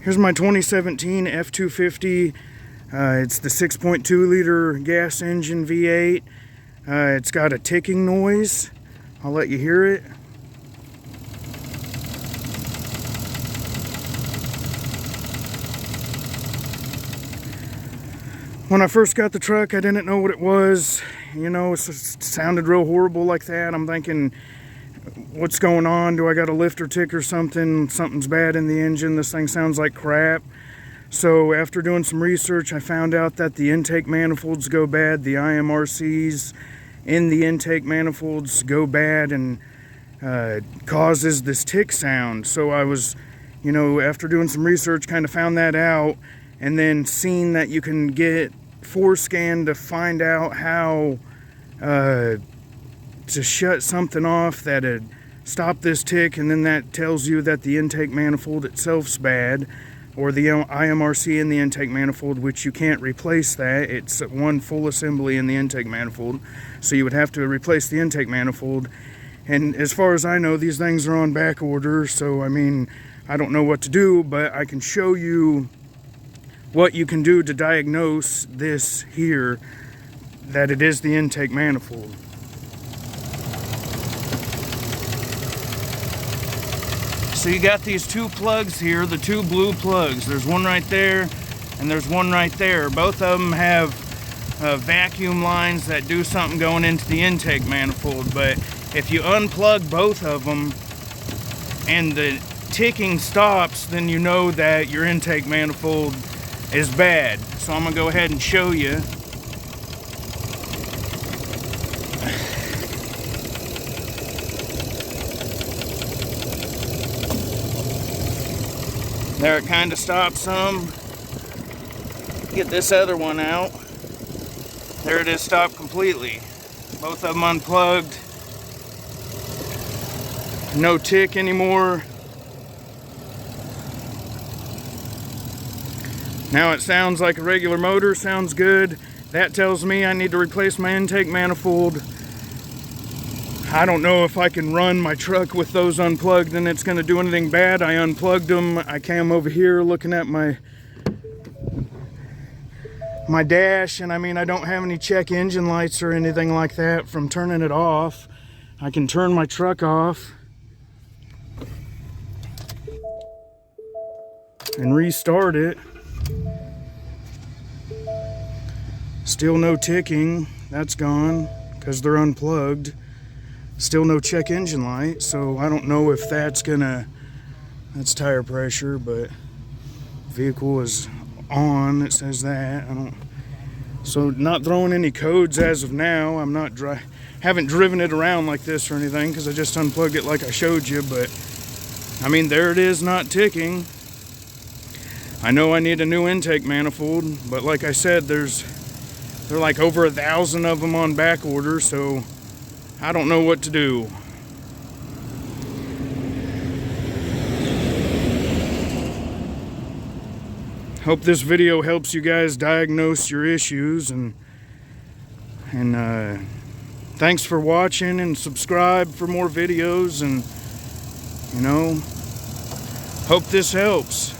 Here's my 2017 F250. It's the 6.2 liter gas engine V8. It's got a ticking noise. I'll let you hear it. When I first got the truck, I didn't know what it was. You know, it sounded real horrible like that. I'm thinking, what's going on? Do I got a lifter tick or something? Something's bad in the engine. This thing sounds like crap. So after doing some research, I found out that the intake manifolds go bad. The imrcs in the intake manifolds go bad and causes this tick sound. So I was, you know, after doing some research, kind of found that out, and then seen that you can get Forscan to find out how to shut something off that'd stop this tick, and then that tells you that the intake manifold itself's bad, or the imrc in the intake manifold, which you can't replace that. It's one full assembly in the intake manifold, so you would have to replace the intake manifold. And as far as I know, these things are on back order, so I mean, I don't know what to do, but I can show you what you can do to diagnose this here, that it is the intake manifold. So you got these two plugs here, the two blue plugs. There's one right there and there's one right there. Both of them have vacuum lines that do something going into the intake manifold, but if you unplug both of them and the ticking stops, then you know that your intake manifold is bad. So I'm gonna go ahead and show you. There, it kind of stops some. Get this other one out. There it is, stopped completely. Both of them unplugged. No tick anymore. Now it sounds like a regular motor, sounds good. That tells me I need to replace my intake manifold. I don't know if I can run my truck with those unplugged and it's gonna do anything bad. I unplugged them. I came over here looking at my dash, and I mean, I don't have any check engine lights or anything like that from turning it off. I can turn my truck off and restart it. Still no ticking. That's gone because they're unplugged. Still no check engine light, so I don't know if that's tire pressure, but vehicle is on. It says that. So not throwing any codes as of now. I'm not haven't driven it around like this or anything because I just unplugged it like I showed you, but I mean, there it is, not ticking. I know I need a new intake manifold, but like I said, they're like over 1,000 of them on back order, so I don't know what to do. Hope this video helps you guys diagnose your issues, and thanks for watching, and subscribe for more videos, and you know, hope this helps.